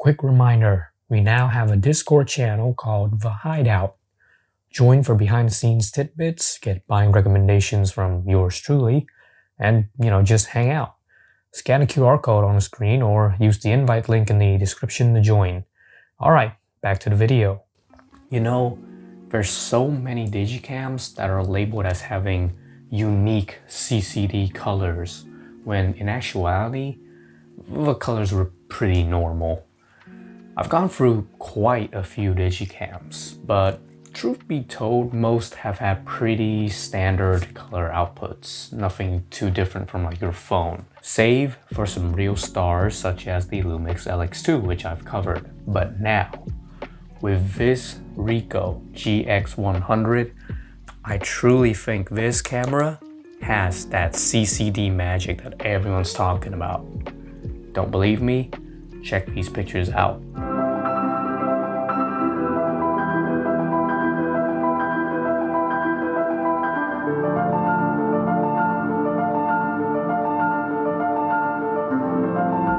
Quick reminder, we now have a Discord channel called The Hideout. Join for behind-the-scenes tidbits, get buying recommendations from yours truly, and, just hang out. Scan the QR code on the screen or use the invite link in the description to join. Alright, back to the video. There's so many Digicams that are labeled as having unique CCD colors, when in actuality, the colors were pretty normal. I've gone through quite a few Digicams, but truth be told, most have had pretty standard color outputs, nothing too different from your phone, save for some real stars such as the Lumix LX2, which I've covered. But now, with this Ricoh GX100, I truly think this camera has that CCD magic that everyone's talking about. Don't believe me? Check these pictures out.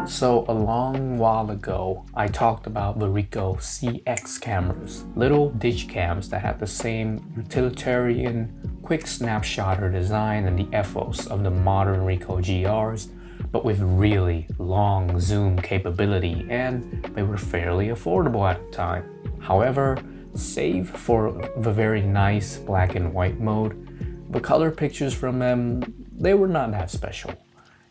So a long while ago, I talked about the Ricoh CX cameras, little digicams that had the same utilitarian, quick snapshotter design and the ethos of the modern Ricoh GRs, but with really long zoom capability, and they were fairly affordable at the time. However, save for the very nice black and white mode, the color pictures from them, they were not that special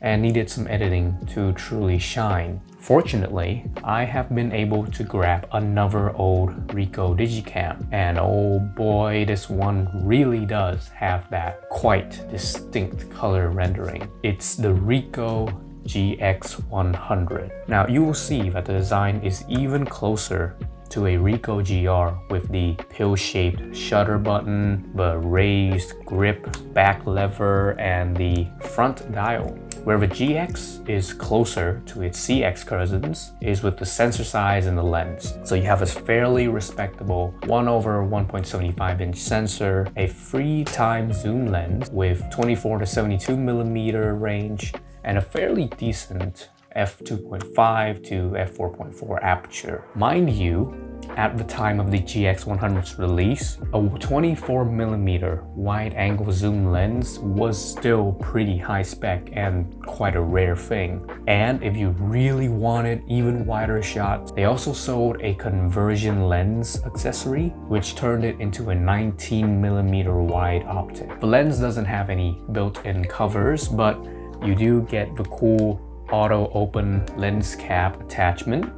and needed some editing to truly shine. Fortunately, I have been able to grab another old Ricoh Digicam, and oh boy, this one really does have that quite distinct color rendering. It's the Ricoh GX100. Now you will see that the design is even closer to a Ricoh GR with the pill-shaped shutter button, the raised grip back lever, and the front dial. Where the GX is closer to its CX cousins is with the sensor size and the lens. So you have a fairly respectable 1/1.75-inch sensor, a 3x zoom lens with 24 to 72mm range, and a fairly decent f2.5 to f4.4 aperture. Mind you, at the time of the GX100's release, a 24mm wide-angle zoom lens was still pretty high spec and quite a rare thing. And if you really wanted even wider shots, they also sold a conversion lens accessory, which turned it into a 19mm wide optic. The lens doesn't have any built-in covers, but you do get the cool auto-open lens cap attachment.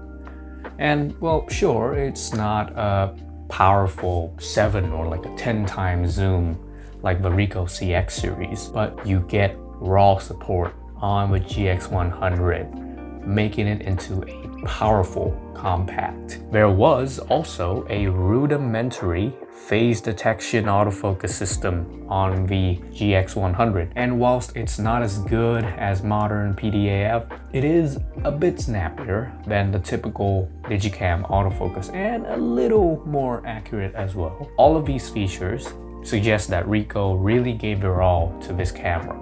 And well, sure, it's not a powerful 7 or a 10x zoom like the Ricoh CX series, but you get raw support on the GX100, making it into a powerful compact. There was also a rudimentary phase detection autofocus system on the GX100, and whilst it's not as good as modern PDAF, it is a bit snappier than the typical Digicam autofocus and a little more accurate as well. All of these features suggest that Ricoh really gave their all to this camera,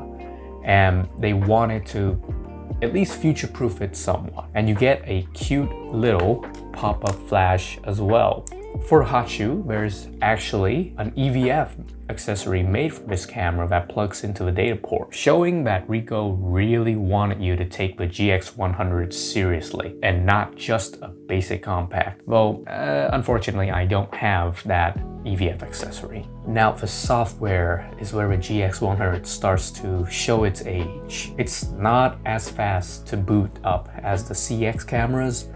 and they wanted to at least future-proof it somewhat. And you get a cute little pop-up flash as well. For the hot shoe, there's actually an EVF accessory made for this camera that plugs into the data port, showing that Ricoh really wanted you to take the GX100 seriously and not just a basic compact. Though, unfortunately, I don't have that EVF accessory. Now, the software is where the GX100 starts to show its age. It's not as fast to boot up as the CX cameras,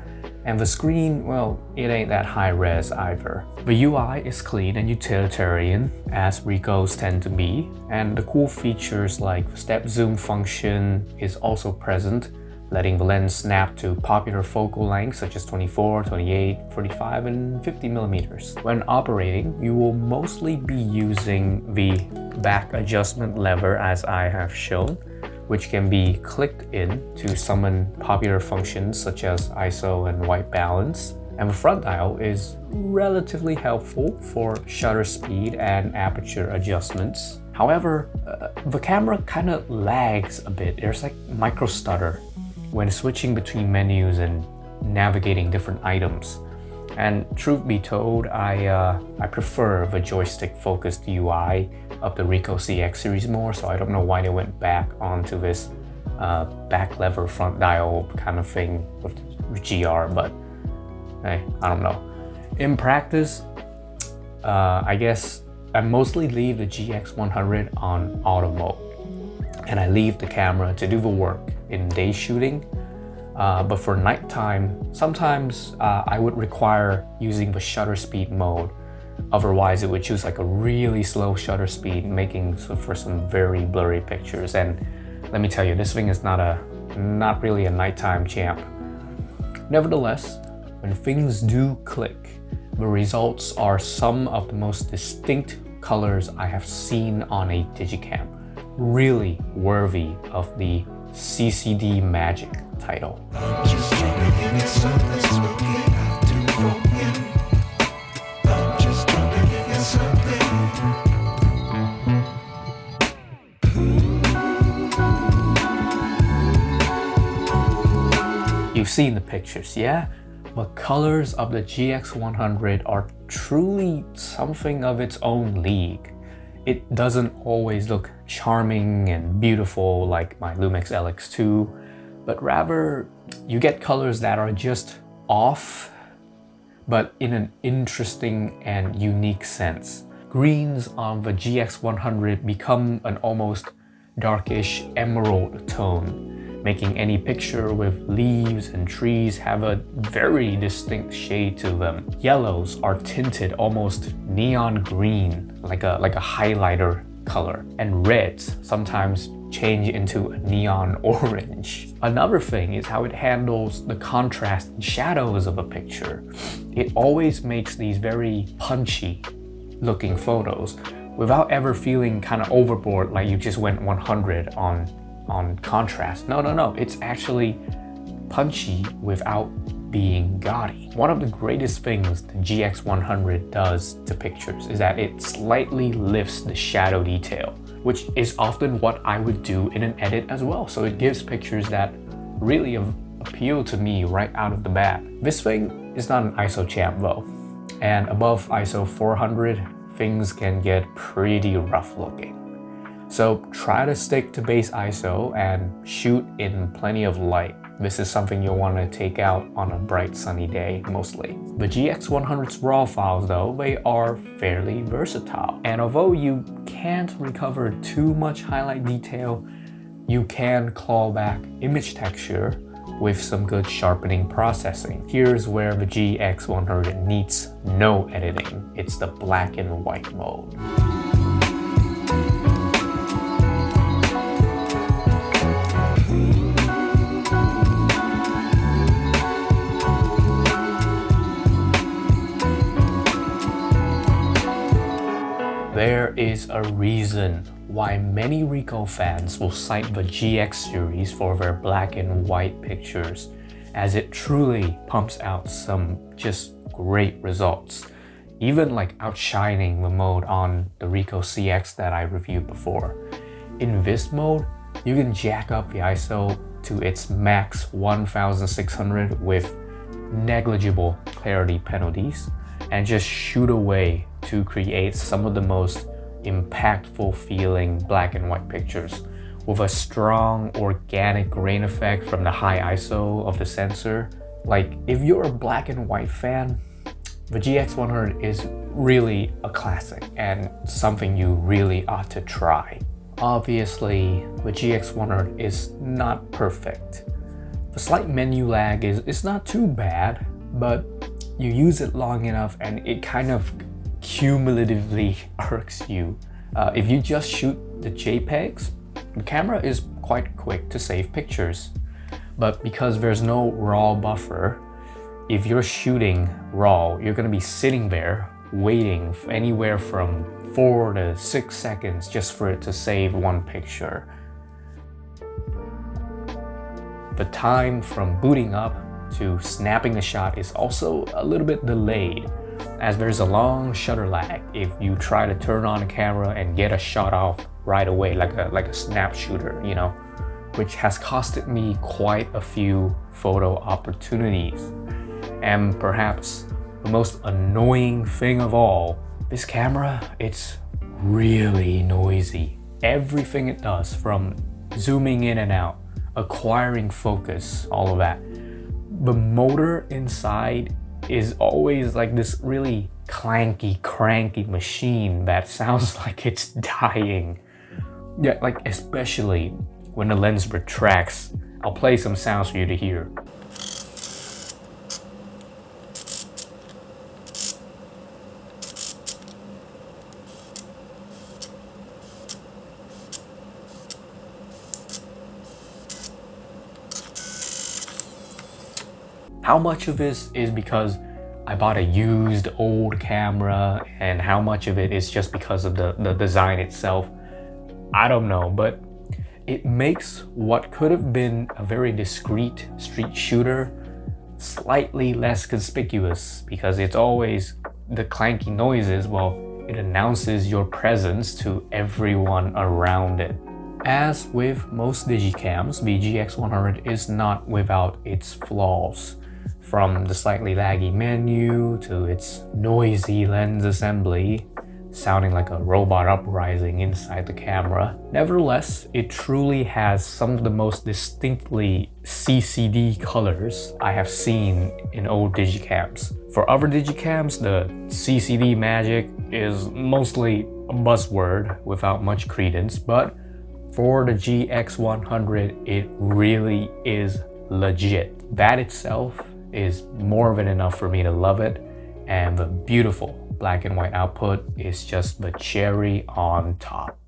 and the screen, well, it ain't that high res either. The UI is clean and utilitarian, as Ricoh's tend to be, and the cool features like the step zoom function is also present, letting the lens snap to popular focal lengths such as 24, 28, 45, and 50mm. When operating, you will mostly be using the back adjustment lever as I have shown, which can be clicked in to summon popular functions such as ISO and white balance. And the front dial is relatively helpful for shutter speed and aperture adjustments. However, the camera kind of lags a bit. There's micro stutter when switching between menus and navigating different items. And truth be told, I prefer the joystick focused UI of the Ricoh CX series more, so I don't know why they went back onto this back lever front dial kind of thing with the GR, but hey, I don't know. In practice, I guess I mostly leave the GX100 on auto mode, and I leave the camera to do the work in day shooting. But for nighttime, sometimes I would require using the shutter speed mode. Otherwise, it would choose like a really slow shutter speed, making for some very blurry pictures. And let me tell you, this thing is not really a nighttime champ. Nevertheless, when things do click, the results are some of the most distinct colors I have seen on a Digicam, really worthy of the CCD Magic title. You've seen the pictures, yeah? The colors of the GX100 are truly something of its own league. It doesn't always look charming and beautiful like my Lumix LX2, but rather you get colors that are just off, but in an interesting and unique sense. Greens on the GX100 become an almost darkish emerald tone, making any picture with leaves and trees have a very distinct shade to them. Yellows are tinted almost neon green, like a highlighter color, and reds sometimes change into a neon orange. Another thing is how it handles the contrast and shadows of a picture. It always makes these very punchy looking photos without ever feeling kind of overboard, like you just went 100 on contrast. No, it's actually punchy without being gaudy. One of the greatest things the GX100 does to pictures is that it slightly lifts the shadow detail, which is often what I would do in an edit as well. So it gives pictures that really appeal to me right out of the bat. This thing is not an ISO champ though, and above ISO 400, things can get pretty rough looking. So try to stick to base ISO and shoot in plenty of light. This is something you'll want to take out on a bright sunny day mostly. The GX100's RAW files though, they are fairly versatile. And although you can't recover too much highlight detail, you can claw back image texture with some good sharpening processing. Here's where the GX100 needs no editing. It's the black and white mode. There is a reason why many Ricoh fans will cite the GX series for their black and white pictures, as it truly pumps out some just great results, even like outshining the mode on the Ricoh CX that I reviewed before. In this mode, you can jack up the ISO to its max 1600 with negligible clarity penalties and just shoot away to create some of the most impactful feeling black and white pictures with a strong organic grain effect from the high ISO of the sensor. Like, if you're a black and white fan, the GX100 is really a classic and something you really ought to try. Obviously, the GX100 is not perfect. The slight menu lag is not too bad, but you use it long enough and it kind of cumulatively irks you. If you just shoot the JPEGs, the camera is quite quick to save pictures. But because there's no RAW buffer, if you're shooting RAW, you're gonna be sitting there waiting for anywhere from 4 to 6 seconds just for it to save one picture. The time from booting up to snapping the shot is also a little bit delayed, as there's a long shutter lag if you try to turn on the camera and get a shot off right away like a snap shooter, you know. which has costed me quite a few photo opportunities. And perhaps the most annoying thing of all, this camera, it's really noisy. Everything it does, from zooming in and out, acquiring focus, all of that. The motor inside is always like this really clanky, cranky machine that sounds like it's dying. Yeah, like especially when the lens retracts. I'll play some sounds for you to hear. How much of this is because I bought a used old camera and how much of it is just because of the design itself? I don't know, but it makes what could have been a very discreet street shooter slightly less conspicuous, because it's always the clanky noises. Well, it announces your presence to everyone around it. As with most Digicams, the GX100 is not without its flaws. From the slightly laggy menu to its noisy lens assembly, sounding like a robot uprising inside the camera. Nevertheless, it truly has some of the most distinctly CCD colors I have seen in old Digicams. For other Digicams, the CCD Magic is mostly a buzzword without much credence, but for the GX100, it really is legit. That itself is more than enough for me to love it, and the beautiful black and white output is just the cherry on top.